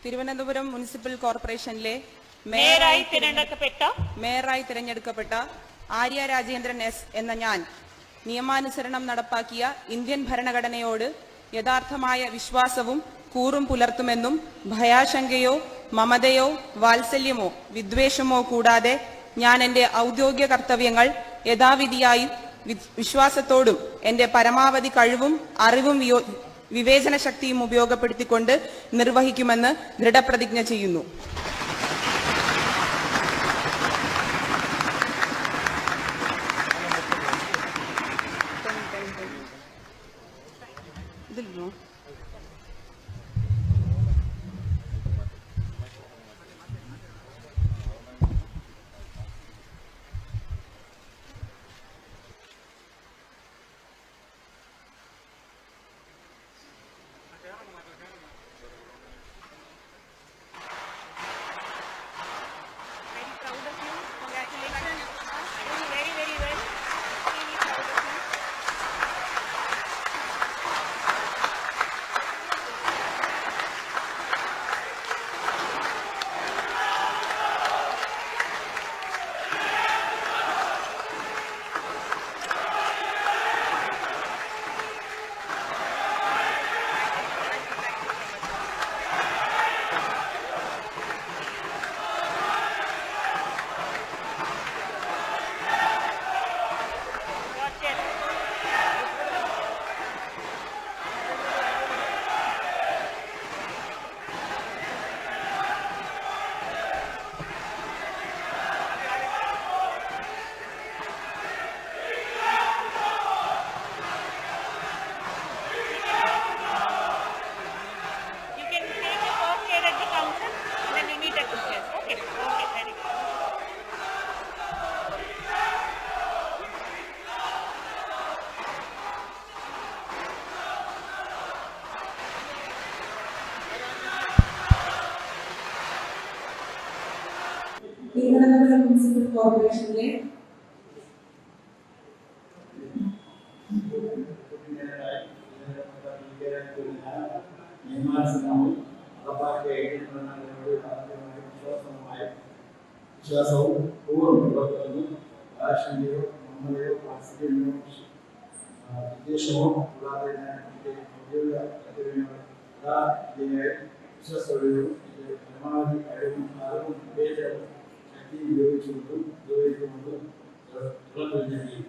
Thiruvananthapuram municipal കോർപ്പറേഷനിലെ മേയറായി തിരഞ്ഞെടുക്കപ്പെട്ട Arya Rajendran S എന്ന ഞാൻ നിയമാനുസരണം നടപ്പാക്കിയ ഇന്ത്യൻ ഭരണഘടനയോട് യഥാർത്ഥമായ വിശ്വാസവും കൂറും പുലർത്തുമെന്നും ഭയാശങ്കയോ മമതയോ വാത്സല്യമോ വിദ്വേഷമോ കൂടാതെ ഞാൻ എൻ്റെ ഔദ്യോഗിക കർത്തവ്യങ്ങൾ യഥാവിധിയായി വിശ്വാസത്തോടും എൻ്റെ പരമാവധി കഴിവും അറിവും വിവേചന ശക്തിയും ഉപയോഗപ്പെടുത്തിക്കൊണ്ട് നിർവഹിക്കുമെന്ന് ദൃഢപ്രതിജ്ഞ ചെയ്യുന്നു. തിരുവനന്തപുരം മുനിസിപ്പൽ കോർപ്പറേഷനിലെ വിശ്വാസവും പൂർവ്വം ആശങ്കയോ മമ്മയോ വാത്സല്യമോ വിദ്വേഷമോ കൂടാതെ വിശ്വാസത്തോടെയും പരമാവധി കഴിവും അറിവും വിവേചനവും ശക്തി ഉപയോഗിച്ചുകൊണ്ടും തുറന്നു ചെയ്യും.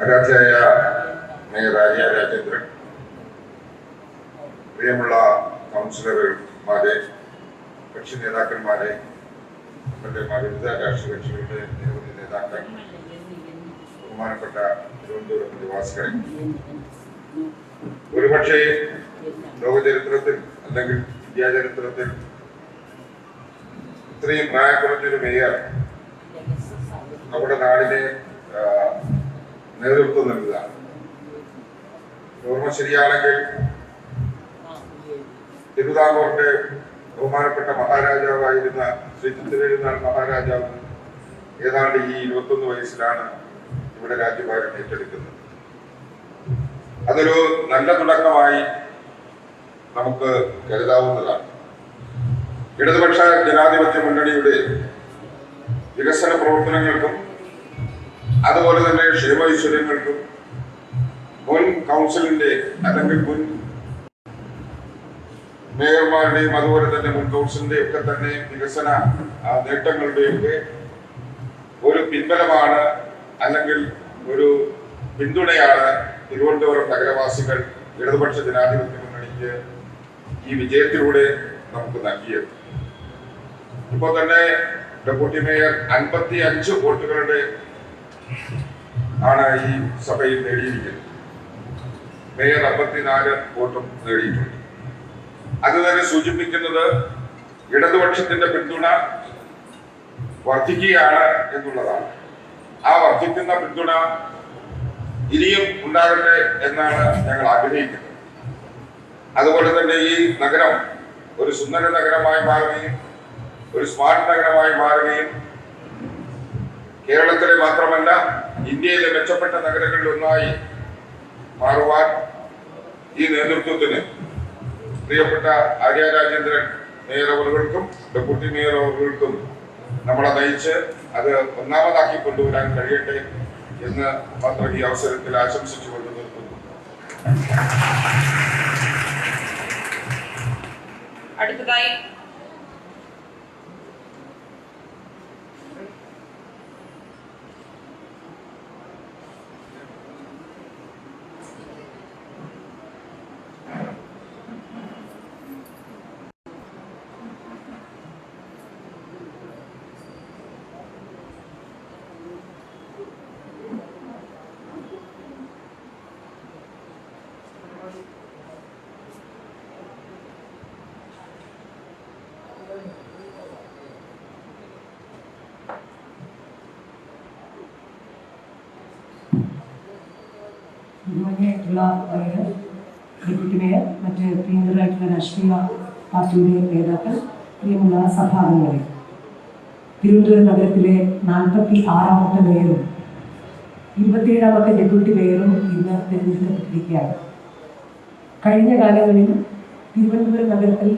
ആരാധ്യായ മേയർ ആര്യ രാജേന്ദ്രൻ, പ്രിയമുള്ള കൗൺസിലർമാരെ, കക്ഷി നേതാക്കന്മാരെ, വിവിധ രാഷ്ട്രീയ കക്ഷികളുടെ നിരവധി നേതാക്കൾ, ബഹുമാനപ്പെട്ട തിരുവനന്തപുരം നിവാസികളെ, ഒരുപക്ഷെ ലോകചരിത്രത്തിൽ അല്ലെങ്കിൽ ഇന്ത്യാചരിത്രത്തിൽ ഇത്രയും പ്രായം കുറഞ്ഞൊരു മേയർ നമ്മുടെ നാടിനെ നേതൃത്വം നൽകുക. ഓർമ്മ ശരിയാണെങ്കിൽ തിരുവിതാംകൂറിന്റെ ബഹുമാനപ്പെട്ട മഹാരാജാവായിരുന്ന ശ്രീ ചിത്തിരനാൾ മഹാരാജാവ് ഏതാണ്ട് ഈ 21 വയസ്സിലാണ് ഇവിടെ രാജ്യഭാരം ഏറ്റെടുക്കുന്നത്. അതൊരു നല്ല തുടക്കമായി നമുക്ക് കരുതാവുന്നതാണ്. ഇടതുപക്ഷ ജനാധിപത്യ മുന്നണിയുടെ വികസന പ്രവർത്തനങ്ങൾക്കും അതുപോലെ തന്നെ ക്ഷേമൈശ്വര്യങ്ങൾക്കും മുൻ കൗൺസിലിന്റെ അല്ലെങ്കിൽ മുൻ മേയർമാരുടെയും അതുപോലെ തന്നെ മുൻ കൗൺസിലിന്റെ ഒക്കെ തന്നെ വികസന നേട്ടങ്ങളുടെയൊക്കെ ഒരു പിൻബലമാണ് അല്ലെങ്കിൽ ഒരു പിന്തുണയാണ് തിരുവനന്തപുരം നഗരവാസികൾ ഇടതുപക്ഷ ജനാധിപത്യ മുന്നണിക്ക് ഈ വിജയത്തിലൂടെ നമുക്ക് നൽകിയത്. ഇപ്പോൾ തന്നെ ഡെപ്യൂട്ടി മേയർ 55 വോട്ടുകളുടെ ആണ് ഈ സഭയിൽ നേടിയിരിക്കുന്നത്. മേയർ 54 വോട്ടും നേടിയിട്ടുണ്ട്. അത് തന്നെ സൂചിപ്പിക്കുന്നത് ഇടതുപക്ഷത്തിന്റെ പിന്തുണ വർദ്ധിക്കുകയാണ് എന്നുള്ളതാണ്. ആ വർദ്ധിക്കുന്ന പിന്തുണ ഇനിയും ഉണ്ടാകട്ടെ എന്നാണ് ഞങ്ങൾ ആഗ്രഹിക്കുന്നത്. അതുപോലെ തന്നെ ഈ നഗരം ഒരു സുന്ദര നഗരമായി മാറുകയും ഒരു സ്മാർട്ട് നഗരമായി മാറുകയും കേരളത്തിലെ മാത്രമല്ല ഇന്ത്യയിലെ മെച്ചപ്പെട്ട നഗരങ്ങളിൽ ഒന്നായി മാറുവാൻ ഈ നേതൃത്വത്തിന് പ്രിയപ്പെട്ട ആര്യ രാജേന്ദ്രൻ മേയർ അവറുകൾക്കും ഡെപ്യൂട്ടി മേയർ അവറുകൾക്കും നമ്മളെ നയിച്ച് അത് ഒന്നാമതാക്കി കൊണ്ടുവരാൻ കഴിയട്ടെ എന്ന് മാത്രം ഈ അവസരത്തിൽ ആശംസിച്ചുകൊണ്ട് നിർത്തുന്നു. അടുത്തതായി ബഹുമാനിയായിട്ടുള്ള മേയർ, ഡെപ്യൂട്ടി മേയർ, മറ്റ് പ്രിയങ്കരായിട്ടുള്ള രാഷ്ട്രീയ പാർട്ടിയുടെ നേതാക്കൾ, പ്രിയമുള്ള സഭാംഗങ്ങളെ, തിരുവനന്തപുരം നഗരത്തിലെ 46ാമത്തെ മേയറും 27ാമത്തെ ഡെപ്യൂട്ടി മേയറും ഇന്ന് തിരഞ്ഞെടുക്കപ്പെട്ടിരിക്കുകയാണ്. കഴിഞ്ഞ കാലങ്ങളിൽ തിരുവനന്തപുരം നഗരത്തിൽ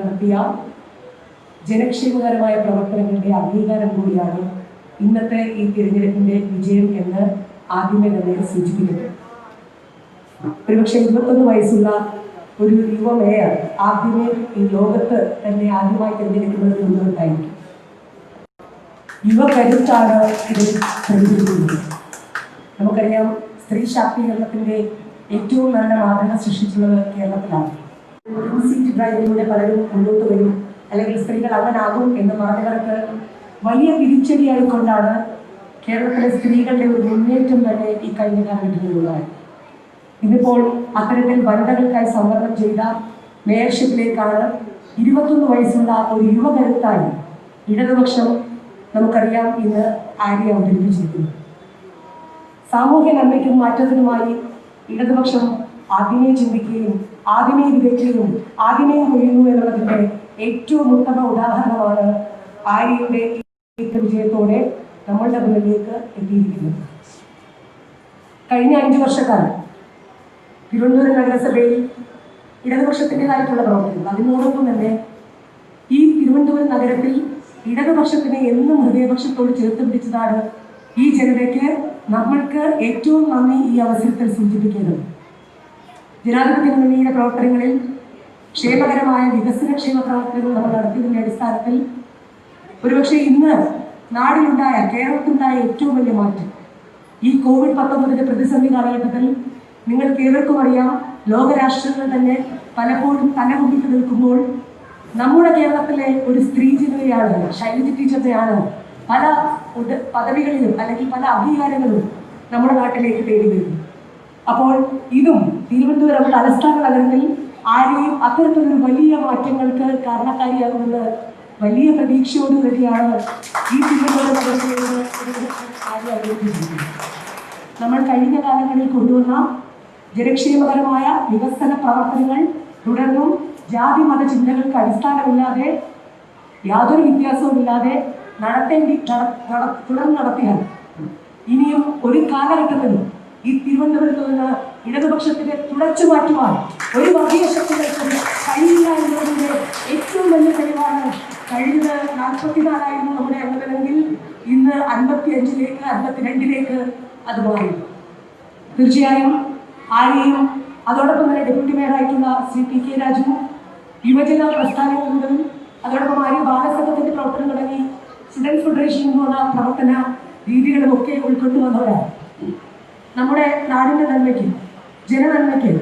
നടത്തിയ ജനക്ഷേമകരമായ പ്രവർത്തനങ്ങളുടെ അംഗീകാരം കൂടിയാണ് ഇന്നത്തെ ഈ തിരഞ്ഞെടുപ്പിന്റെ വിജയം എന്ന് ആദ്യമേ തന്നെ സൂചിപ്പിക്കുന്നു. ഒരുപക്ഷെ 21 വയസ്സുള്ള ഒരു യുവ മേയർ ആദ്യമേ ഈ ലോകത്ത് തന്നെ ആദ്യമായി തിരഞ്ഞെടുക്കുന്നത് എന്തുകൊണ്ടായിരിക്കും? യുവകരുത്താണ് ഇതിൽ പ്രതിഫലിക്കുന്നത്. നമുക്കറിയാം, സ്ത്രീ ശാക്തീകരണത്തിന്റെ ഏറ്റവും നല്ല മാതൃക സൃഷ്ടിച്ചുള്ളത് കേരളത്തിലാണ്. സീറ്റ് ഡ്രൈവിലൂടെ പലരും മുന്നോട്ട് വരും, അല്ലെങ്കിൽ സ്ത്രീകൾ അങ്ങനാകും എന്ന മാതൃകൾക്ക് വലിയ തിരിച്ചടിയായിക്കൊണ്ടാണ് കേരളത്തിലെ സ്ത്രീകളുടെ ഒരു മുന്നേറ്റം തന്നെ ഈ കഴിഞ്ഞ കാലഘട്ടത്തിലുള്ളതാണ്. ഇതിപ്പോൾ അത്തരത്തിൽ വനിതകൾക്കായി സംവരണം ചെയ്ത മേയർഷിപ്പിലേക്കാണ് 21 വയസ്സുള്ള ഒരു യുവകരുത്തായി ഇടതുപക്ഷം നമുക്കറിയാം ഇന്ന് ആര്യ അവതരിപ്പിച്ചിരിക്കുന്നു. സാമൂഹ്യ നന്മയ്ക്കും മാറ്റത്തിനുമായി ഇടതുപക്ഷം ആദ്യമേ ചിന്തിക്കുകയും ആദ്യമേ വിതയ്ക്കുകയും ആദ്യമേ കൊയ്യുന്നു എന്നുള്ളതിന്റെ ഏറ്റവും ഉത്തമ ഉദാഹരണമാണ് ആര്യയുടെ വിജയത്തോടെ നമ്മളുടെ മുന്നിലേക്ക് എത്തിയിരിക്കുന്നത്. കഴിഞ്ഞ 5 വർഷക്കാലം തിരുവനന്തപുരം നഗരസഭയിൽ ഇടതുപക്ഷത്തിൻ്റെതായിട്ടുള്ള പ്രവർത്തനങ്ങൾ, അതിനോടൊപ്പം തന്നെ ഈ തിരുവനന്തപുരം നഗരത്തിൽ ഇടതുപക്ഷത്തിനെ എന്നും ഹൃദയപക്ഷത്തോട് ചേർത്ത് പിടിച്ചതാണ് ഈ ജനതയ്ക്ക് നമ്മൾക്ക് ഏറ്റവും നന്ദി ഈ അവസരത്തിൽ സൂചിപ്പിക്കുന്നത്. ജനാധിപത്യ മുന്നണിയുടെ പ്രവർത്തനങ്ങളിൽ ക്ഷേമകരമായ വികസനക്ഷേമ പ്രവർത്തനങ്ങൾ നമ്മൾ നടത്തിയതിൻ്റെ അടിസ്ഥാനത്തിൽ ഒരുപക്ഷെ ഇന്ന് നാടിലുണ്ടായ, കേരളത്തിലുണ്ടായ ഏറ്റവും വലിയ മാറ്റം ഈ COVID-19 പ്രതിസന്ധി കാലഘട്ടത്തിൽ നിങ്ങൾക്ക് ഏവർക്കും അറിയാം, ലോകരാഷ്ട്രങ്ങൾ തന്നെ പലപ്പോഴും തലമുന്നിട്ട് നിൽക്കുമ്പോൾ നമ്മുടെ കേരളത്തിലെ ഒരു സ്ത്രീ ജനതയാണ്, ശൈലജ ടീച്ചറിനെയാണ് പല പദവികളിലും അല്ലെങ്കിൽ പല അംഗീകാരങ്ങളും നമ്മുടെ നാട്ടിലേക്ക് തേടി വരുന്നു. അപ്പോൾ ഇതും തിരുവനന്തപുരം തലസ്ഥാന നഗരത്തിൽ ആരെയും അത്തരത്തിലൊരു വലിയ മാറ്റങ്ങൾക്ക് കാരണക്കാരിയാകുമെന്ന് വലിയ പ്രതീക്ഷയോടുകൂടിയാണ് ഈ തിരുവനന്തപുരം നഗരത്തിലേക്ക് ആര്യ അവതരിപ്പിച്ചിരിക്കുന്നത്. നമ്മൾ കഴിഞ്ഞ കാലങ്ങളിൽ കൊണ്ടുവന്ന ജനക്ഷേമകരമായ വികസന പ്രവർത്തനങ്ങൾ തുടർന്നും ജാതി മത ചിന്തകൾക്ക് അടിസ്ഥാനമില്ലാതെ, യാതൊരു വ്യത്യാസവുമില്ലാതെ തുടർന്ന് നടത്തിയാൽ ഇനിയും ഒരു കാലഘട്ടത്തിലും ഈ തിരുവനന്തപുരത്ത് നിന്ന് ഇടതുപക്ഷത്തിനെ തുടച്ചു മാറ്റുവാൻ ഒരു വർഗീയ ശക്തികൾക്കും കഴിയില്ല എന്നതിന്റെ ഏറ്റവും വലിയ തെളിവാണ്. കഴിഞ്ഞത് 44 നമ്മുടെ അംഗബലമെങ്കിൽ ഇന്ന് 55ലേക്ക് 52ലേക്ക് അത് മാറി. തീർച്ചയായും ആരെയും അതോടൊപ്പം തന്നെ ഡെപ്യൂട്ടി മേയറായിട്ടുള്ള ശ്രീ PK രാജുവും യുവജന പ്രസ്ഥാനങ്ങളുടെയും അതോടൊപ്പം ആര്യ ബാലസംഘത്തിന്റെ പ്രവർത്തനം തുടങ്ങി സ്റ്റുഡൻസ് ഫെഡറേഷൻ എന്ന് പറഞ്ഞ പ്രവർത്തന രീതികളും ഒക്കെ ഉൾക്കൊണ്ടുവന്നവരാണ്. നമ്മുടെ നാടിൻ്റെ നന്മയ്ക്ക്, ജനനന്മയ്ക്ക്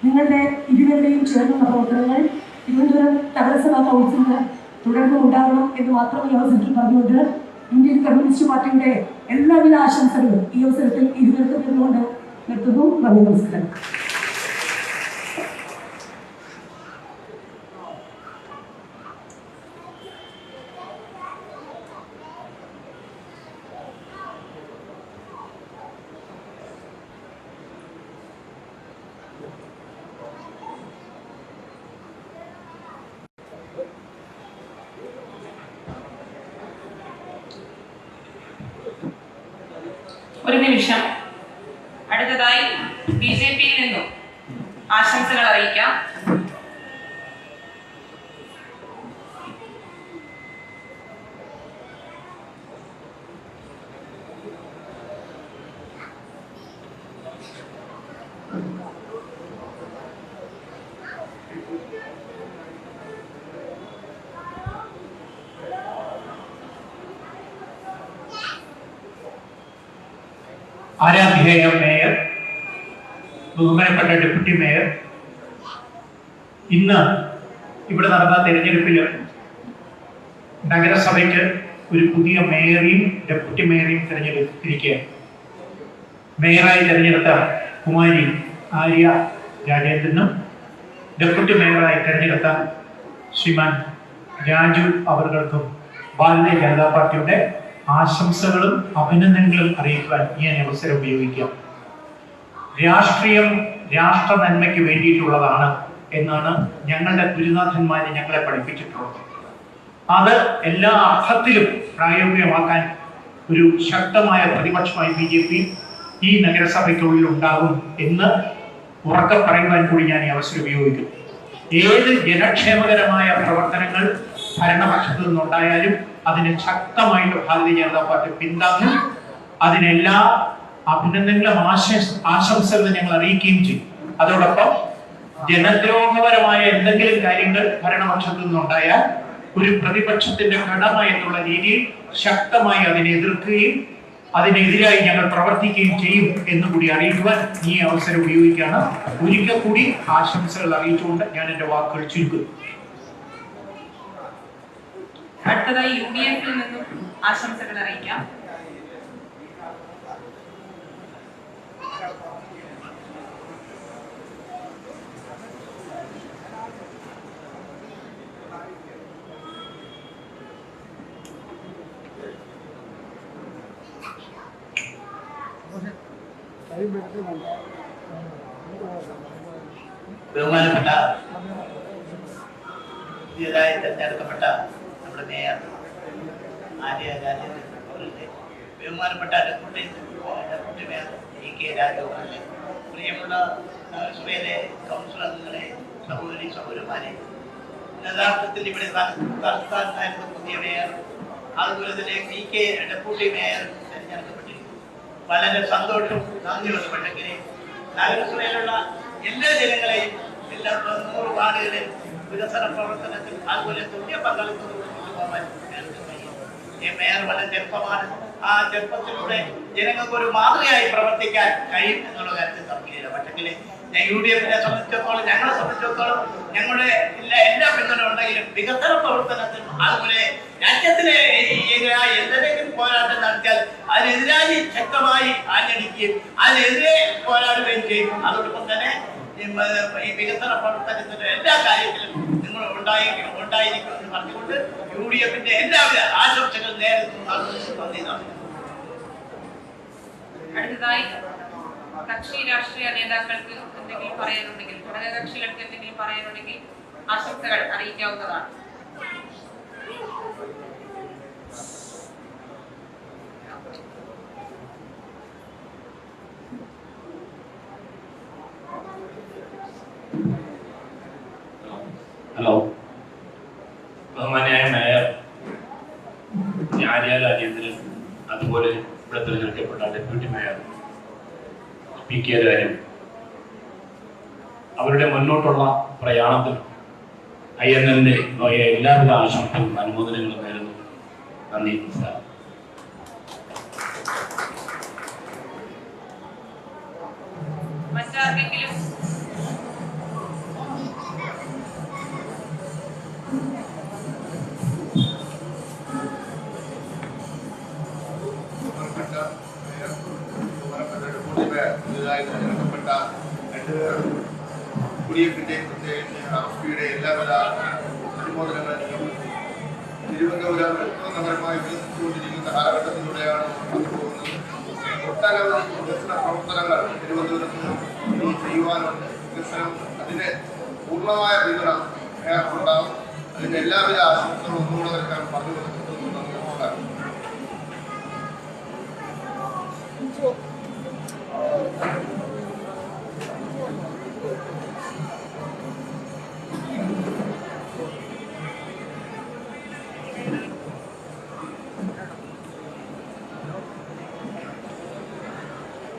നിങ്ങളുടെ ഇരുവരുടെയും ചേർന്നുള്ള പ്രവർത്തനങ്ങൾ തിരുവനന്തപുരം നഗരസഭാ കൗൺസിലിന് തുടർന്നും ഉണ്ടാകണം എന്ന് മാത്രം ഈ അവസരത്തിൽ പറഞ്ഞുകൊണ്ട് ഇന്ത്യൻ കമ്മ്യൂണിസ്റ്റ് പാർട്ടിയുടെ എല്ലാവിധ ആശംസകളും ഈ അവസരത്തിൽ ഇരുവരുത്തും നിന്നുകൊണ്ട് നിർത്തുന്നു. നന്ദി, നമസ്കാരം. ഒരു നിമിഷം. അടുത്തതായി BJPയിൽ നിന്നും ആശംസകൾ അറിയിക്കാം. ആരാധ്യയായ മേയർ, ബഹുമാനപ്പെട്ട ഡെപ്യൂട്ടി മേയർ, ഇന്ന് ഇവിടെ നടന്ന തെരഞ്ഞെടുപ്പിൽ നഗരസഭയ്ക്ക് ഒരു പുതിയ മേയറെയും ഡെപ്യൂട്ടി മേയറെയും തിരഞ്ഞെടുത്തിരിക്കുകയാണ്. മേയറായി തിരഞ്ഞെടുത്ത കുമാരി ആര്യ രാജേന്ദ്രനും ഡെപ്യൂട്ടി മേയറായി തിരഞ്ഞെടുത്ത ശ്രീമാൻ രാജു അവർക്കും ഭാരതീയ ജനതാ പാർട്ടിയുടെ ആശംസകളും അഭിനന്ദനങ്ങളും അറിയിക്കുവാൻ ഞാൻ അവസരം ഉപയോഗിക്കാം. രാഷ്ട്രീയം രാഷ്ട്ര നന്മയ്ക്ക് വേണ്ടിയിട്ടുള്ളതാണ് എന്നാണ് ഞങ്ങളുടെ ഗുരുനാഥന്മാരെ ഞങ്ങളെ പഠിപ്പിച്ചിട്ടുള്ളത്. അത് എല്ലാ അർത്ഥത്തിലും പ്രായോഗികമാക്കാൻ ഒരു ശക്തമായ പ്രതിപക്ഷമായി BJP ഈ നഗരസഭയ്ക്കുള്ളിൽ ഉണ്ടാകും എന്ന് ഉറക്കെ പറയുവാൻ കൂടി ഞാൻ ഈ അവസരം ഉപയോഗിക്കുന്നു. ഏത് ജനക്ഷേമകരമായ പ്രവർത്തനങ്ങൾ ഭരണപക്ഷത്തു നിന്നുണ്ടായാലും അതിനെ ശക്തമായിട്ട് ഭാരതീയ ജനതാ പാർട്ടി പിന്താങ്ങും. അതിനെല്ലാ അഭിനന്ദനങ്ങളും ആശംസകളും ഞങ്ങൾ അറിയിക്കുകയും ചെയ്യും. അതോടൊപ്പം ജനദ്രോഹപരമായ എന്തെങ്കിലും കാര്യങ്ങൾ ഭരണപക്ഷത്തു നിന്നുണ്ടായാൽ ഒരു പ്രതിപക്ഷത്തിന്റെ ഘടന എന്നുള്ള രീതിയിൽ ശക്തമായി അതിനെ എതിർക്കുകയും അതിനെതിരായി ഞങ്ങൾ പ്രവർത്തിക്കുകയും ചെയ്യും എന്നുകൂടി അറിയിക്കുവാൻ ഈ അവസരം ഉപയോഗിക്കുകയാണ്. ഒരിക്കൽ കൂടി ആശംസകൾ അറിയിച്ചുകൊണ്ട് ഞാൻ എന്റെ വാക്കുകൾ ചുരുക്കുന്നു. അടുത്തതായി UDF-ൽ നിന്നും ആശംസകൾ അറിയിക്കാം. ബഹുമാനപ്പെട്ട പുതിയതായി തെരഞ്ഞെടുക്കപ്പെട്ട നമ്മുടെ മേയർ ആര്യ രാജേന്ദ്രൻ അവരുടെ, ബഹുമാനപ്പെട്ട ഡെപ്യൂട്ടി മേയർ EK രാജു അവരുടെ, പ്രിയമുള്ള നഗരസഭയിലെ കൗൺസിൽ അംഗങ്ങളെ, സഹോദരി സഹോദരന്മാരെ, യഥാർത്ഥത്തിൽ ഇവിടെ തലസ്ഥാനത്തായിരുന്ന പുതിയ മേയർ, അതുപോലെ തന്നെ EK ഡെപ്യൂട്ടി മേയർ തെരഞ്ഞെടുക്കപ്പെട്ടിരിക്കുന്നു. വളരെ സന്തോഷവും നന്ദിയുണ്ട്. പക്ഷെങ്കിൽ നഗരസഭയിലുള്ള എല്ലാ ജനങ്ങളെയും എല്ലാ 100 വാർഡുകളിൽ വികസന പ്രവർത്തനത്തിൽ അതുപോലെ തുല്യ പങ്കാളിത്തത്തോടെ കൊണ്ടുപോകാൻ ഈ മേയർ വളരെ ചെറുപ്പമാണ്. ആ ചെറുപ്പത്തിലൂടെ ജനങ്ങൾക്ക് ഒരു മാതൃകയായി പ്രവർത്തിക്കാൻ കഴിയും എന്നുള്ള കാര്യത്തിൽ തർക്കമില്ല. പക്ഷെങ്കിൽ UDF-നെ സംബന്ധിച്ചിടത്തോളം, ഞങ്ങളെ സംബന്ധിച്ചിടത്തോളം ഞങ്ങളുടെ എല്ലാ പിന്തുണ ഉണ്ടെങ്കിലും വികസന പ്രവർത്തനത്തിനും അതുപോലെ രാജ്യത്തിലെ എതിരായി എന്തെങ്കിലും പോരാട്ടം നടത്തിയാൽ അതിനെതിരായി ശക്തമായി ആഞ്ഞടിക്കുകയും അതിനെതിരെ പോരാടുകയും ചെയ്യും. അതോടൊപ്പം തന്നെ ഈ വികസന പ്രവർത്തനത്തിന്റെ എല്ലാ കാര്യത്തിലും നിങ്ങൾ ഉണ്ടായിരിക്കുമെന്ന് പറഞ്ഞുകൊണ്ട് UDF-ന്റെ എല്ലാവിധ ആശംസകൾ നേരിടുന്നു. അടുത്തതായി കക്ഷി രാഷ്ട്രീയ നേതാക്കൾക്ക് എന്തെങ്കിലും പറയാനുണ്ടെങ്കിൽ, ഘടകകക്ഷികൾക്ക് എന്തെങ്കിലും പറയാനുണ്ടെങ്കിൽ ആശംസകൾ അറിയിക്കാവുന്നതാണ്. ഹലോ, ബഹുമാന്യായ മേയർ ആര്യ രാജേന്ദ്രൻ, അതുപോലെ ഇവിടെ തിരഞ്ഞെടുക്കപ്പെട്ട ഡെപ്യൂട്ടി മേയർ PK രാജു, അവരുടെ മുന്നോട്ടുള്ള പ്രയാണത്തിൽ INL-ന്റെ എല്ലാവിധ ആശംസകളും അനുമോദനങ്ങളും നേരുന്നു. നന്ദി, നമസ്കാരം. മറ്റാർക്കെങ്കിലും തിരഞ്ഞെടുക്കപ്പെട്ട UDF-ന്റെ RSPയുടെ എല്ലാവിധ അനുമോദനങ്ങളും തിരുവനന്തപുരം നഗരമായി വികസിച്ചുകൊണ്ടിരിക്കുന്ന കാലഘട്ടത്തിലൂടെയാണ് മുന്നോട്ട് പോകുന്നത്. ഒട്ടനവധി വികസന പ്രവർത്തനങ്ങൾ തിരുവനന്തപുരത്ത് ചെയ്യുവാനുണ്ട്. വികസനം അതിന് പൂർണ്ണമായ പിന്തുണ ഉണ്ടാകും. അതിൻ്റെ എല്ലാവിധ ആശംസകളും ഒന്നുകൂടെ നിൽക്കാൻ പറഞ്ഞു കൊടുക്കുന്നു. നമസ്കാരം.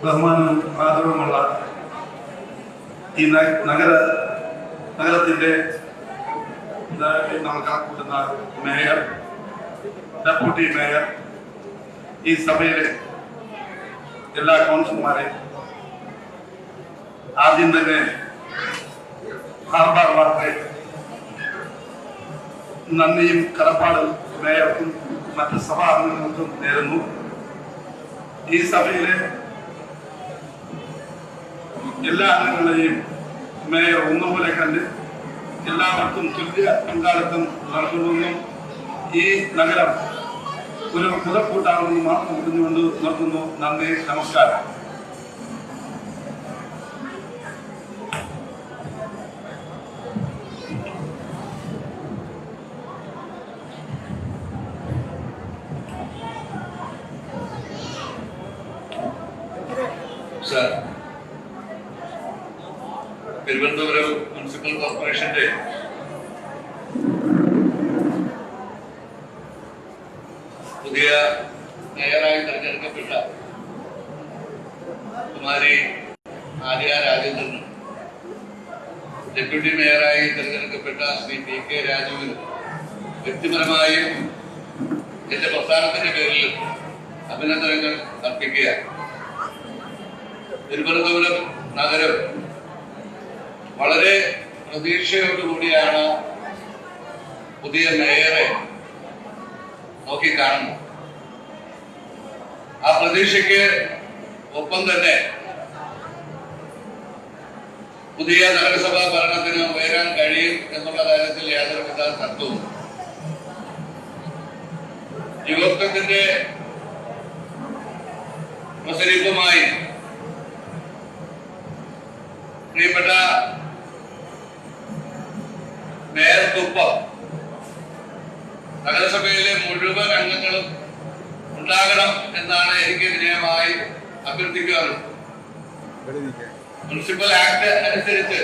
ബഹുമാനം ആദരവുമുള്ള ഈ നഗരത്തിൻ്റെ നമ്മൾ കണക്കൂട്ടുന്ന മേയർ, ഡെപ്യൂട്ടി മേയർ, ഈ സഭയിലെ എല്ലാ കൗൺസിലർമാരെയും, ആദ്യം തന്നെ ഹാർബർ വാർത്തെ നന്ദിയും കടപ്പാടും മേയർക്കും മറ്റ് സഭാ അംഗങ്ങൾക്കും നേരുന്നു. ഈ സഭയിലെ എല്ലാ അംഗങ്ങളെയും മേയർ ഒന്നുപോലെ കണ്ട് എല്ലാവർക്കും തുല്യ പങ്കാളിത്തം നൽകുമെന്നും ഈ നഗരം ഒരു മുതൽക്കൂട്ടാണെന്ന് മാത്രം പറഞ്ഞുകൊണ്ട് നിർത്തുന്നു. നന്ദി, നമസ്കാരം. തിരുവനന്തപുരം മുനിസിപ്പൽ കോർപ്പറേഷന്റെ പുതിയ മേയറായി തെരഞ്ഞെടുക്കപ്പെട്ട കുമാരി ആര്യ രാജേന്ദ്രനും ഡെപ്യൂട്ടി മേയറായി തെരഞ്ഞെടുക്കപ്പെട്ട ശ്രീ പി കെ രാജുവിനും വ്യക്തിപരമായും എന്റെ പ്രസ്ഥാനത്തിന്റെ പേരിൽ അഭിനന്ദനങ്ങൾ അർപ്പിക്കുക. തിരുവനന്തപുരം നഗരം വളരെ പ്രതീക്ഷയോടുകൂടിയാണ് പുതിയ മേയറെ നോക്കിക്കാണുന്നു. ആ പ്രതീക്ഷയ്ക്ക് ഒപ്പം തന്നെ പുതിയ നഗരസഭാ ഭരണത്തിന് ഉയരാൻ കഴിയും എന്നുള്ള കാര്യത്തിൽ യാതൊരുവിധ തർക്കവും. യുവത്വത്തിന്റെ പ്രസരിപ്പുമായി പ്രിയപ്പെട്ട മേയർക്കൊപ്പം നഗരസഭയിലെ മുഴുവൻ അംഗങ്ങളും ഉണ്ടാകണം എന്നാണ് എനിക്ക് വിനയമായി അഭ്യർത്ഥിക്കാറുള്ളത്. മുനിസിപ്പൽ ആക്ട് അനുസരിച്ച്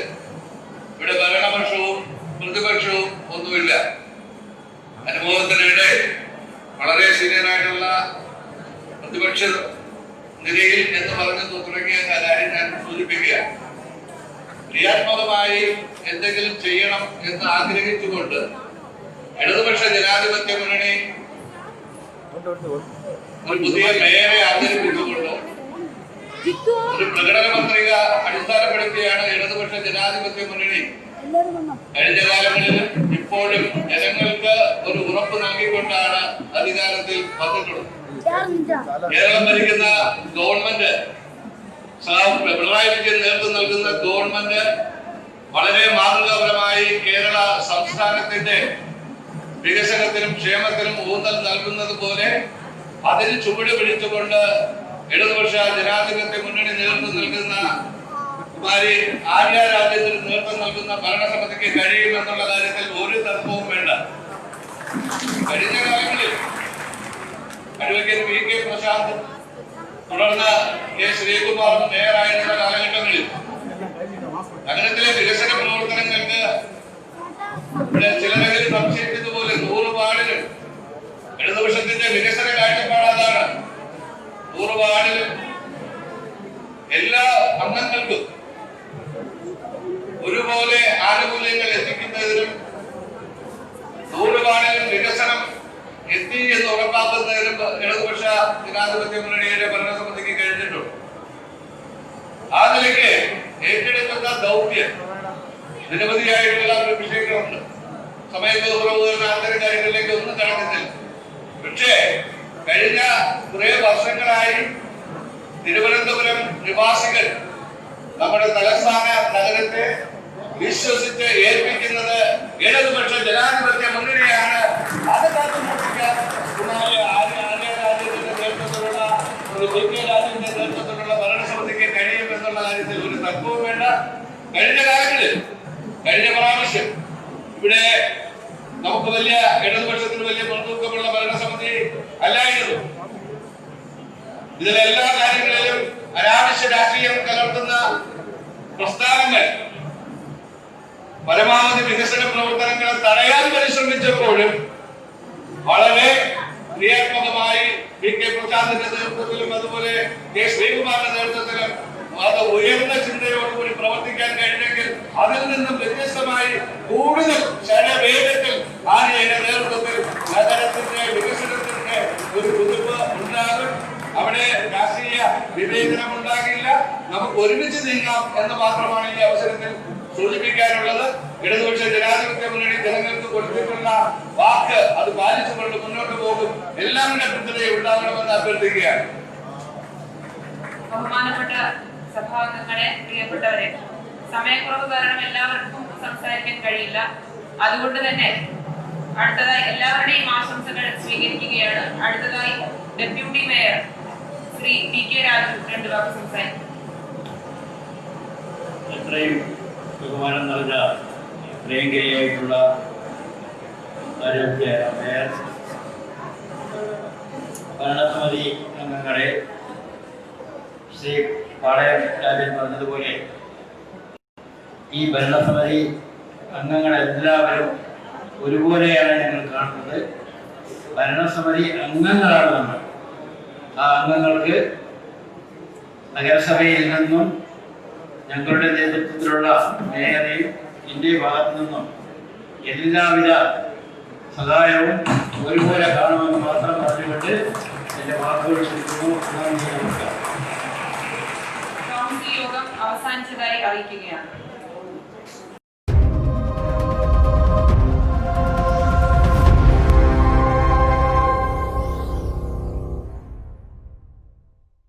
ഇവിടെ ഭരണപക്ഷവും പ്രതിപക്ഷവും ഒന്നുമില്ല. അനുഭവത്തിനിടെ വളരെ സീനിയറായിട്ടുള്ള പ്രതിപക്ഷ നിരയിൽ എന്ന് പറഞ്ഞു തുടങ്ങിയ കാര്യം ഞാൻ സൂചിപ്പിക്കുക. ക്രിയാത്മകമായി എന്തെങ്കിലും ചെയ്യണം എന്ന് ആഗ്രഹിച്ചുകൊണ്ട് ഇടതുപക്ഷ ജനാധിപത്യ മുന്നണി ഒരു പുതിയ മേയറെ അവതരിപ്പിച്ചുകൊണ്ട് ഒരു പ്രകടന പത്രിക അടിസ്ഥാനപ്പെടുത്തിയാണ് ഇടതുപക്ഷ ജനാധിപത്യ മുന്നണി കഴിഞ്ഞ കാലങ്ങളിലും ഇപ്പോഴും ജനങ്ങൾക്ക് ഒരു ഉറപ്പ് നൽകിക്കൊണ്ടാണ് അധികാരത്തിൽ വന്നിട്ടുള്ളത്. കേരളം ഭരിക്കുന്ന ഗവൺമെന്റ്, പിണറായി വിജയൻ നേതൃത്വം നൽകുന്ന ഗവൺമെന്റ് വളരെ മാതൃകാപരമായി കേരള സംസ്ഥാനത്തിന്റെ വികസനത്തിനും ക്ഷേമത്തിനും ഊന്നൽ നൽകുന്നത് പോലെ അതിന് ചുവട് പിടിച്ചുകൊണ്ട് ഇടതുപക്ഷ ജനാധിപത്യ മുന്നണി നേതൃത്വം നൽകുന്ന കുമാരി ആര്യ രാജേന്ദ്രൻ നേതൃത്വം നൽകുന്ന ഭരണസമിതിക്ക് കഴിയുമെന്നുള്ള കാര്യത്തിൽ ഒരു തർക്കവും വേണ്ട. കഴിഞ്ഞ കാലങ്ങളിൽ അഡ്വക്കേറ്റ് വി കെ പ്രശാന്ത്, തുടർന്ന് കെ ശ്രീകുമാറും മേയറായിരുന്ന കാലഘട്ടങ്ങളിൽ നഗരത്തിലെ വികസന പ്രവർത്തനങ്ങൾക്ക് ഇവിടെ ചിലരെങ്കിലും സംശയിച്ചതുപോലെ 100 വാർഡിൽ ഇടതുപക്ഷത്തിന്റെ വികസന കാഴ്ചപ്പാട് അതാണ്. 100 വാർഡിൽ എല്ലാ അംഗങ്ങൾക്കും ഒരുപോലെ ആനുകൂല്യങ്ങൾ എത്തിക്കുന്നതിനും 100 വാർഡിലും വികസനം എത്തി എന്ന് ഉറപ്പാക്കുന്നതിനും ഇടതുപക്ഷ ജനാധിപത്യ മുന്നണിയുടെ ഭരണസമിതിക്ക് കഴിഞ്ഞിട്ടുണ്ട്. ആ നിലയ്ക്ക് ഏറ്റെടുക്കുന്ന ദൗത്യം നിരവധിയായിട്ടുള്ള വിഷയങ്ങളുണ്ട്. സമയബോധപൂർവ്വം അത്തരം കാര്യങ്ങളിലേക്ക് ഒന്നും കടക്കുന്നില്ല. പക്ഷേ കഴിഞ്ഞ കുറെ വർഷങ്ങളായി തിരുവനന്തപുരം നിവാസികൾ നമ്മുടെ തലസ്ഥാന നഗരത്തെ വിശ്വസിച്ച് ഏൽപ്പിക്കുന്നത് ഇടതുപക്ഷ ജനാധിപത്യ മുന്നണിയാണ്. അത് കാത്തുസൂക്ഷിക്കാൻ കുമാരി ആര്യ രാജേന്ദ്രന്റെ നേതൃത്വത്തിലുള്ള പി കെ രാജന്റെ നേതൃത്വത്തിലുള്ള ഭരണസമിതിക്ക് കഴിയുമെന്നുള്ള കാര്യത്തിൽ ഒരു തർക്കവും വേണ്ട. കഴിഞ്ഞ കാലങ്ങളിൽ കഴിഞ്ഞ പ്രാവശ്യം ഇവിടെ നമുക്ക് വലിയ ഇടതുപക്ഷത്തിന് വലിയ മുൻതൂക്കമുള്ള ഭരണസമിതി അല്ലായിരുന്നു. ഇതിലെല്ലാ കാര്യങ്ങളിലും അനാവശ്യ രാഷ്ട്രീയം കലർത്തുന്ന പ്രസ്ഥാനങ്ങൾ പരമാവധി വികസന പ്രവർത്തനങ്ങളെ തടയാൻ പരിശ്രമിച്ചപ്പോഴും വളരെ ക്രിയാത്മകമായി പി കെ പ്രശാന്തിന്റെ നേതൃത്വത്തിലും അതുപോലെ കെ ശ്രീകുമാറിന്റെ നേതൃത്വത്തിലും അത് ഉയർന്ന ചിന്തയോടുകൂടി പ്രവർത്തിക്കാൻ കഴിഞ്ഞെങ്കിൽ അതിൽ നിന്നും വ്യത്യസ്തമായി കൂടുതൽ ശരവേഗത്തിൽ ആര്യയുടെ നേതൃത്വത്തിൽ നഗരത്തിന്റെ വികസനത്തിന്റെ ഒരു കുതിപ്പ് ഉണ്ടാകും. അവിടെ രാഷ്ട്രീയ വിവേചനം ഉണ്ടാകില്ല. നമുക്ക് ഒരുമിച്ച് നീങ്ങാം എന്ന് മാത്രമാണ് ഈ അവസരത്തിൽ സൂചിപ്പിക്കാനുള്ളത്. ഇടതുപക്ഷ ജനാധിപത്യ മുന്നണി ജനങ്ങൾക്ക് കൊടുത്തിട്ടുള്ള വാക്ക് അത് പാലിച്ചുകൊണ്ട് മുന്നോട്ട് പോകും. എല്ലാവരുടെ പിന്തുണയും ഉണ്ടാകണമെന്ന് അഭ്യർത്ഥിക്കുകയാണ്. ബഹുമാനപ്പെട്ട സഭാംഗങ്ങളെ, പ്രിയപ്പെട്ടവരെ, സമയക്കുറവ് കാരണം എല്ലാവർക്കും സംസാരിക്കാൻ കഴിയില്ല. അതുകൊണ്ട് തന്നെ അടുത്തതായി എല്ലാവരുടെയും ആശംസകൾ സ്വീകരിക്കുകയാണ്. അടുത്തതായി deputy mayor Shri P K Raju 2 വാക്ക് സംസാരിക്കും. എത്രയും ബഹുമാനം നിറഞ്ഞ പ്രിയങ്കരിയായിട്ടുള്ള ആരോഗ്യ മേയർ, ഭരണസമിതി അംഗങ്ങളെ, ശ്രീ പാളയം രാജൻ പറഞ്ഞതുപോലെ ഈ ഭരണസമിതി അംഗങ്ങളെല്ലാവരും ഒരുപോലെയാണ് ഞങ്ങൾ കാണുന്നത്. ഭരണസമിതി അംഗങ്ങളാണ് നമ്മൾ. ആ അംഗങ്ങൾക്ക് നഗരസഭയിൽ നിന്നും ഞങ്ങളുടെ നേതൃത്വത്തിലുള്ള മേയറെയും ഇന്ത്യ ഭാഗത്തു നിന്നും എല്ലാവിധ സഹായവും ഒരുപോലെ കാണുമെന്ന് മാത്രം പറഞ്ഞുകൊണ്ട് എന്റെ വാക്കുകൾ ചുരുക്കുന്നു. നന്ദി, നമസ്കാരം. കൗൺസിൽ യോഗം അവസാനിച്ചതായി അറിയിക്കുകയാണ്.